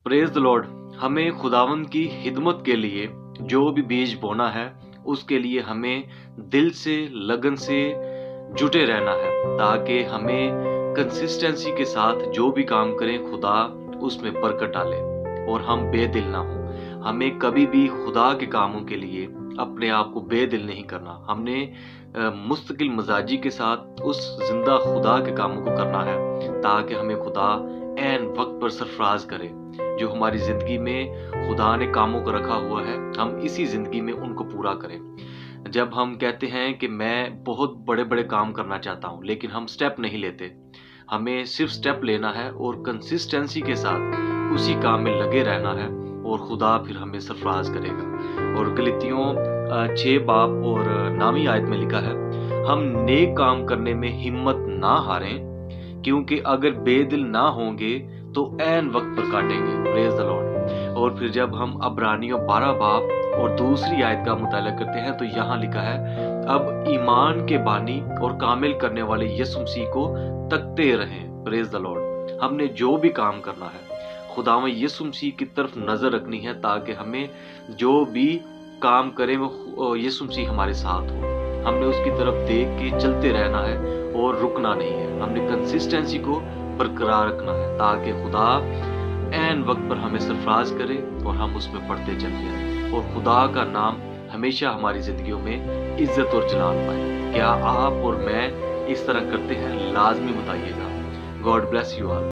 Praise the Lord. हमें खुदावंद की खिदमत के लिए जो भी बीज बोना है उसके लिए हमें दिल से लगन से जुटे रहना है, ताकि हमें कंसिस्टेंसी के साथ जो भी काम करें खुदा उसमें बरकत डाले और हम बेदिल ना हो। हमें कभी भी खुदा के कामों के लिए अपने आप को बेदिल नहीं करना। हमने मुस्तकिल मजाजी के साथ उस जिंदा खुदा के कामों को करना है, ताकि हमें खुदा ऐन वक्त पर सरफराज करे। जो हमारी जिंदगी में खुदा ने कामों को रखा हुआ है, हम इसी जिंदगी में उनको पूरा करें। जब हम कहते हैं कि मैं बहुत बड़े बड़े काम करना चाहता हूँ, लेकिन हम स्टेप नहीं लेते, हमें सिर्फ स्टेप लेना है और कंसिस्टेंसी के साथ उसी काम में लगे रहना है और खुदा फिर हमें सरफराज करेगा। और गलतियों 6 बाब और 9वीं आयत में लिखा है, हम नेक काम करने में हिम्मत ना हारें, क्योंकि अगर बेदिल ना होंगे तो ऐन वक्त पर काटेंगे। Praise the Lord. और फिर जब हम अब्रानियों 12 बाब और दूसरी आयत का मुताला करते हैं तो यहाँ लिखा है, अब ईमान के बानी और कामिल करने वाले यीशु मसीह को तकते रहें। Praise the Lord. हमने जो भी काम करना है खुदावंद यीशु मसीह की तरफ नजर रखनी है, ताकि हमें जो भी काम करें वो यीशु मसीह हमारे साथ हो। हमने उसकी तरफ देख के चलते रहना है और रुकना नहीं है। हमने कंसिस्टेंसी को बरकरार रखना है, ताकि खुदा ऐन वक्त पर हमें सरफराज करे और हम उसमें बढ़ते चल जाएं और खुदा का नाम हमेशा हमारी जिंदगियों में इज्जत और जलाल पाए। क्या आप और मैं इस तरह करते हैं? लाजमी बताइएगा। God bless you all.